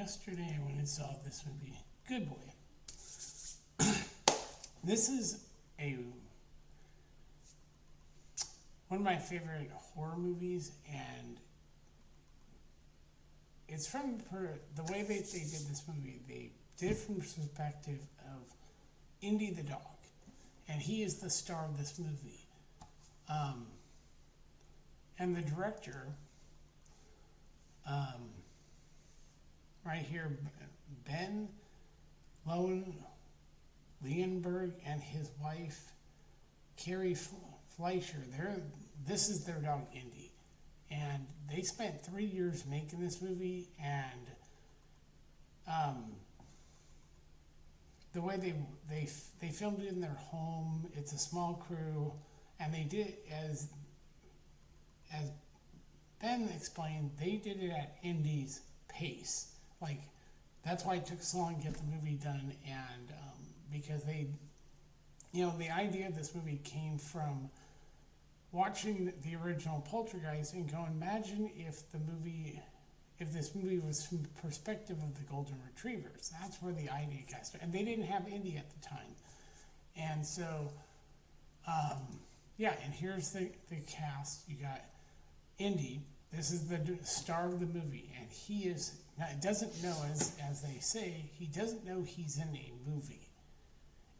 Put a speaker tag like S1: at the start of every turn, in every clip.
S1: yesterday when I saw this movie, Good Boy. This is one of my favorite horror movies, and it's from the way they did this movie. They did it from the perspective of Indy the dog, and he is the star of this movie. And the director, right here, Ben Leonberg and his wife, Carrie Fleischer, this is their dog, Indy. And they spent 3 years making this movie, and the way they filmed it in their home, it's a small crew, and they did, as Ben explained, they did it at Indy's pace. Like, that's why it took so long to get the movie done, and because the idea of this movie came from watching the original Poltergeist and go, imagine if this movie was from the perspective of the Golden Retrievers. That's where the idea got started. And they didn't have Indy at the time. And so, and here's the cast. You got Indy. This is the star of the movie. And he doesn't know, as they say, he doesn't know he's in a movie.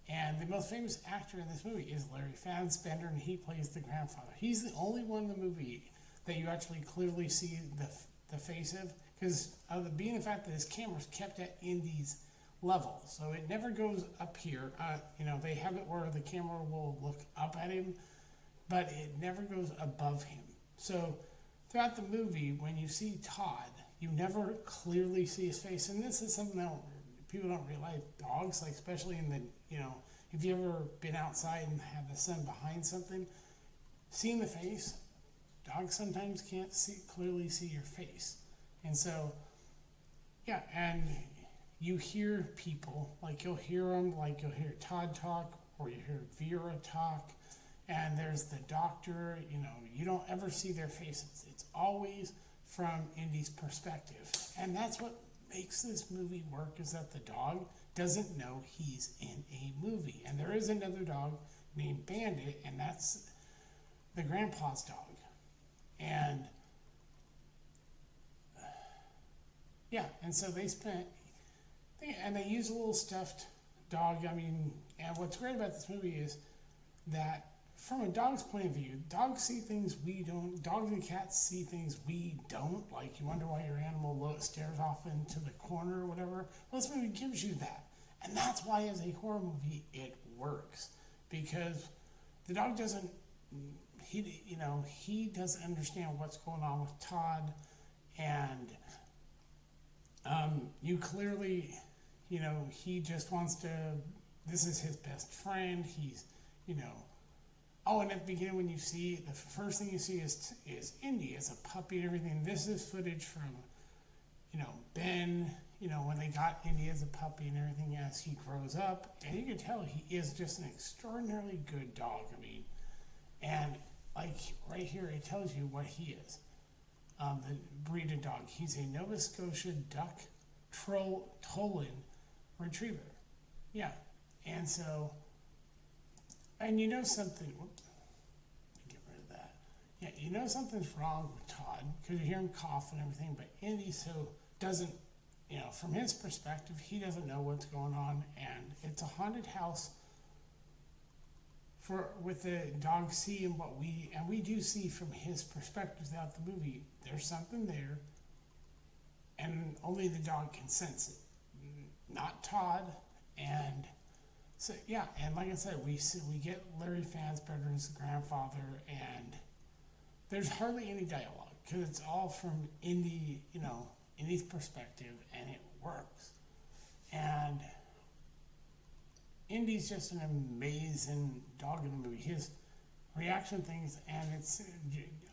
S1: And the most famous actor in this movie is Larry Fassbender, and he plays the grandfather. He's the only one in the movie that you actually clearly see the face of, because of being the fact that his camera's kept at Indy's level, so it never goes up here. They have it where the camera will look up at him, but it never goes above him. So throughout the movie, when you see Todd, you never clearly see his face, and this is something that people don't realize. Dogs, like especially in the, if you ever been outside and have the sun behind something, seeing the face, dogs sometimes can't clearly see your face. And so, and you hear people, like you'll hear them, like you'll hear Todd talk, or you hear Vera talk, and there's the doctor, you don't ever see their faces. It's always from Indy's perspective. And that's what makes this movie work, is that the dog doesn't know he's in a movie. And there is another dog named Bandit, and that's the grandpa's dog. And and so they use a little stuffed dog. And what's great about this movie is that from a dog's point of view, dogs see things we don't. Dogs and cats see things we don't. Like, you wonder why your animal stares off into the corner or whatever. Well, this movie gives you that. And that's why, as a horror movie, it works. Because the dog doesn't, he doesn't understand what's going on with Todd. And you clearly, he just wants to, this is his best friend. He's, and at the beginning, when you see, the first thing you see is Indy as a puppy and everything. This is footage from, Ben, when they got Indy as a puppy and everything as he grows up. And you can tell he is just an extraordinarily good dog. And like right here, it tells you what he is. The breed of dog. He's a Nova Scotia Duck Tollin Retriever. Yeah. And so, and something, whoops, let me get rid of that. Yeah, something's wrong with Todd, because you hear him cough and everything, but Indy doesn't, from his perspective, he doesn't know what's going on, and it's a haunted house with the dog seeing what we do see from his perspective throughout the movie. There's something there, and only the dog can sense it, not Todd. And so, and like I said, we get Larry Fassbender as the grandfather, and there's hardly any dialogue, because it's all from Indy, Indy's perspective, and it works. And Indy's just an amazing dog in the movie. His reaction things, and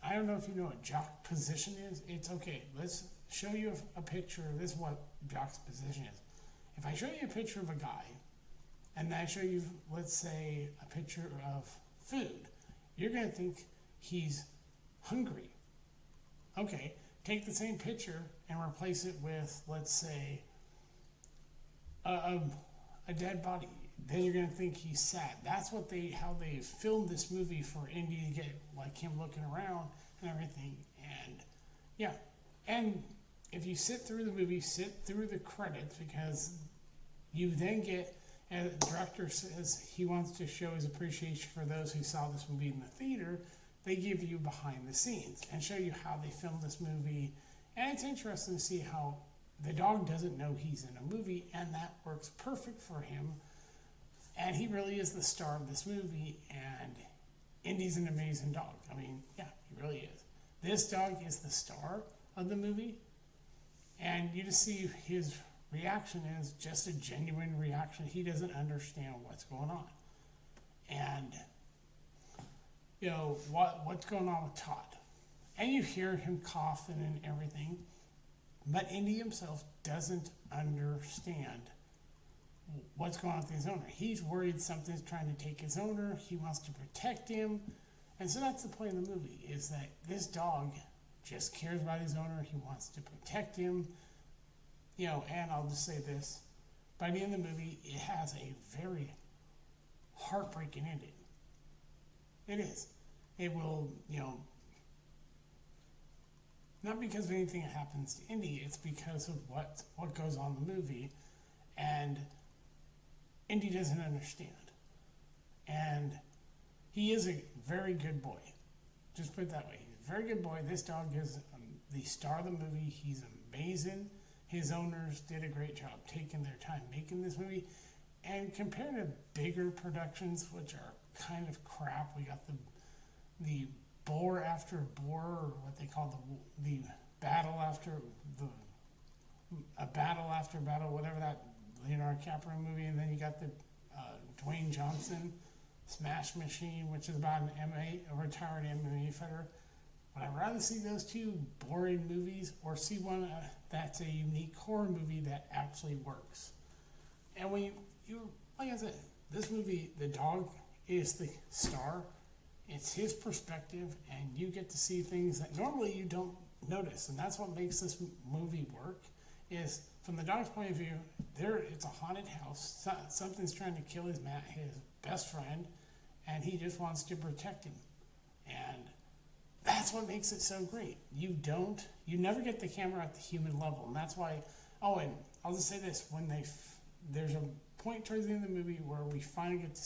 S1: I don't know if you know what jock position is. It's okay. Let's show you a picture. This is what jock's position is. If I show you a picture of a guy, and I show you, let's say, a picture of food, you're going to think he's hungry. Okay, take the same picture and replace it with, let's say, a dead body. Then you're gonna think he's sad. That's how they filmed this movie for Indy to get like him looking around and everything. And yeah, and if you sit through the movie, sit through the credits, because you then get, as the director says, he wants to show his appreciation for those who saw this movie in the theater. They give you behind the scenes and show you how they filmed this movie. And it's interesting to see how the dog doesn't know he's in a movie, and that works perfect for him. And he really is the star of this movie, and Indy's an amazing dog. I mean, yeah, he really is. This dog is the star of the movie, and you just see his reaction is just a genuine reaction. He doesn't understand what's going on. And, you know, what's going on with Todd. And you hear him coughing and everything, but Indy himself doesn't understand what's going on with his owner. He's worried something's trying to take his owner. He wants to protect him. And so that's the point of the movie, is that this dog just cares about his owner. He wants to protect him. You know, and I'll just say this. By the end of the movie, it has a very heartbreaking ending. It is. It will, you know, not because of anything that happens to Indy, it's because of what goes on in the movie. And Indy doesn't understand. And he is a very good boy. Just put it that way. He's a very good boy. This dog is the star of the movie. He's amazing. His owners did a great job taking their time making this movie. And compared to bigger productions, which are kind of crap, we got the Boar After Boar, or what they call the Battle After a Battle After Battle, whatever that Leonardo DiCaprio movie, and then you got the Dwayne Johnson Smash Machine, which is about a retired MMA fighter. Would I rather see those two boring movies, or see one that's a unique horror movie that actually works? And when you like I said, this movie, the dog is the star. It's his perspective, and you get to see things that normally you don't notice, and that's what makes this movie work. Is from the dog's point of view, it's a haunted house. Something's trying to kill his best friend, and he just wants to protect him. And that's what makes it so great. You never get the camera at the human level, and that's why. Oh, and I'll just say this: there's a point towards the end of the movie where we finally get to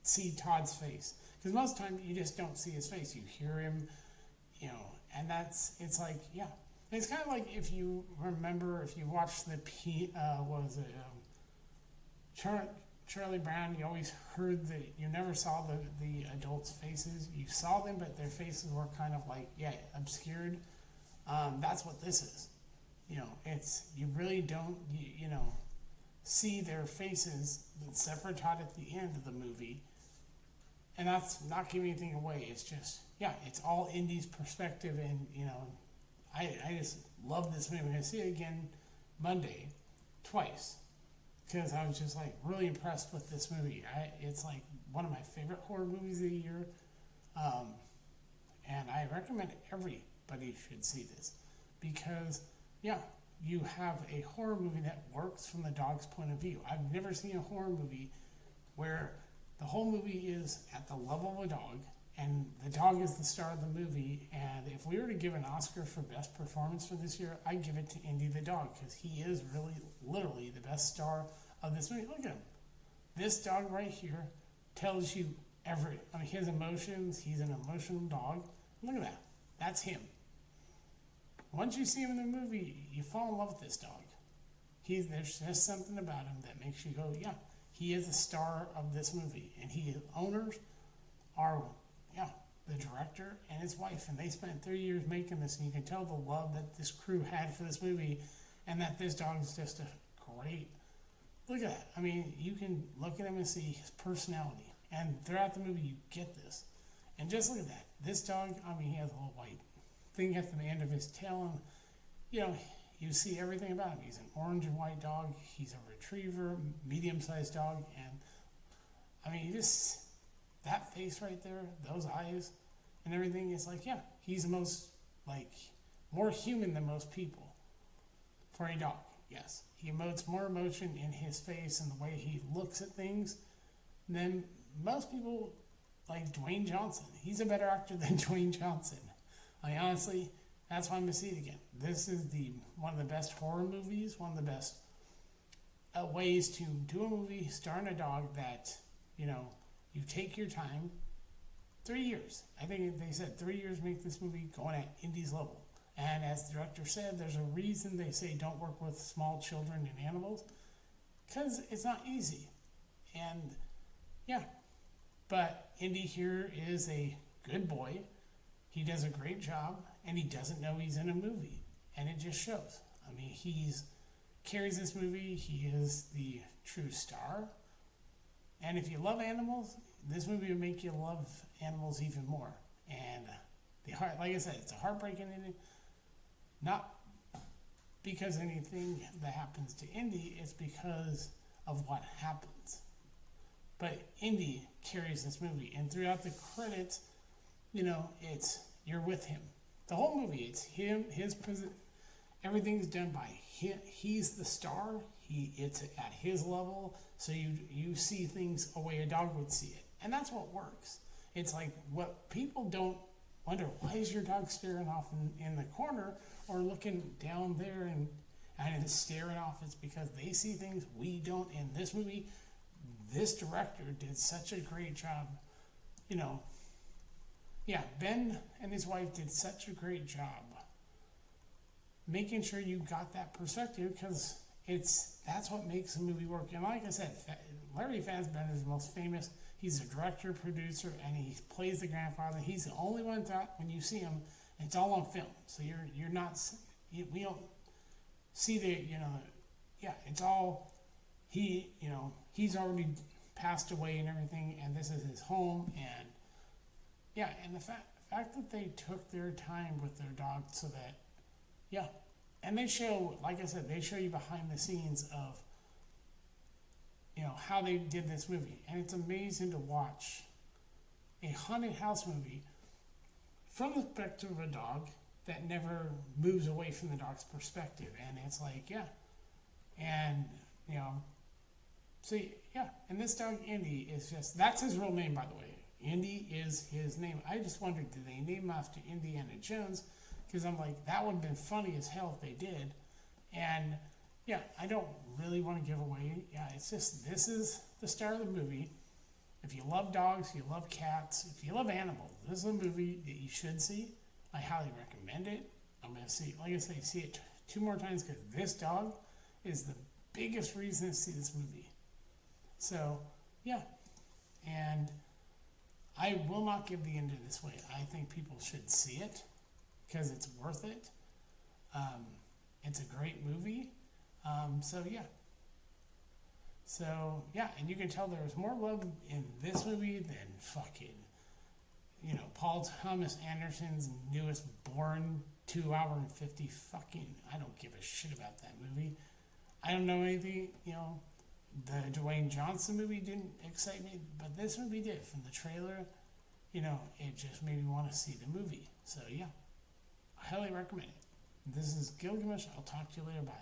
S1: see Todd's face, because most of the time you just don't see his face. You hear him, you know, and it's like, yeah. It's kind of like if you watched Charlie Brown, you always heard you never saw the adults' faces. You saw them, but their faces were kind of like, obscured. That's what this is. You know, you really don't, see their faces, except for Todd at the end of the movie. And that's not giving anything away. It's just, it's all Indy's perspective, and, I just love this movie. I'm going to see it again Monday, twice, because I was just like really impressed with this movie. It's like one of my favorite horror movies of the year, and I recommend everybody should see this, because you have a horror movie that works from the dog's point of view. I've never seen a horror movie where the whole movie is at the level of a dog, and the dog is the star of the movie. And if we were to give an Oscar for best performance for this year, I'd give it to Indy the dog, because he is really, literally the best star of this movie. Look at him. This dog right here tells you his emotions. He's an emotional dog. Look at that. That's him. Once you see him in the movie, you fall in love with this dog. There's just something about him that makes you go, he is the star of this movie. And his owners are, the director and his wife, and they spent 3 years making this, and you can tell the love that this crew had for this movie, and that this dog is just a great. Look at that. I mean, you can look at him and see his personality, and throughout the movie you get this. And just look at that. This dog, he has a little white thing at the end of his tail, and you see everything about him. He's an orange and white dog. He's a retriever, medium-sized dog, and just that face right there, those eyes, and everything is like, he's the most more human than most people for a dog. Yes, he emotes more emotion in his face and the way he looks at things than most people like Dwayne Johnson. He's a better actor than Dwayne Johnson. I honestly, that's why I'm going to see it again. This is one of the best horror movies, one of the best ways to do a movie starring a dog that, you know, you take your time. 3 years. I think they said 3 years make this movie going at Indy's level. And as the director said, there's a reason they say don't work with small children and animals, because it's not easy. And yeah, but Indy here is a good boy. He does a great job, and he doesn't know he's in a movie, and it just shows. I mean, carries this movie. He is the true star. And if you love animals, this movie will make you love animals even more. And like I said, it's a heartbreaking ending. Not because anything that happens to Indy, it's because of what happens. But Indy carries this movie, and throughout the credits, you know, you're with him. The whole movie, it's him, everything's done by him. He's the star. It's at his level, so you see things a way a dog would see it, and that's what works. It's like what people don't wonder, why is your dog staring off in the corner or looking down there and it's staring off? It's because they see things we don't. In this movie, this director did such a great job. You know, yeah, Ben and his wife did such a great job making sure you got that perspective, because that's what makes a movie work. And like I said, Larry Fassbender is the most famous. He's a director, producer, and he plays the grandfather. He's the only one that when you see him, it's all on film. So you're not, we don't see it's all, he's already passed away and everything, and this is his home. And yeah, and the fact that they took their time with their dog so that, yeah, and they show, like I said, they show you behind the scenes of, how they did this movie. And it's amazing to watch a haunted house movie from the perspective of a dog that never moves away from the dog's perspective. And it's like, yeah. And, so, yeah. And this dog, Indy, is that's his real name, by the way. Indy is his name. I just wondered, did they name him after Indiana Jones? Because I'm like, that would have been funny as hell if they did. And yeah, I don't really want to give away. Yeah, it's just, this is the star of the movie. If you love dogs, you love cats, if you love animals, this is a movie that you should see. I highly recommend it. I'm going to see it 2 more times, because this dog is the biggest reason to see this movie. So, yeah. And I will not give the end of this way. I think people should see it, because it's worth it. It's a great movie. So yeah, and you can tell there was more love in this movie than fucking, Paul Thomas Anderson's newest Bourne 2 hour and 50 fucking, I don't give a shit about that movie. I don't know anything, the Dwayne Johnson movie didn't excite me, but this movie did. From the trailer, it just made me want to see the movie. So yeah, I highly recommend it. This is Gilgamesh. I'll talk to you later. Bye.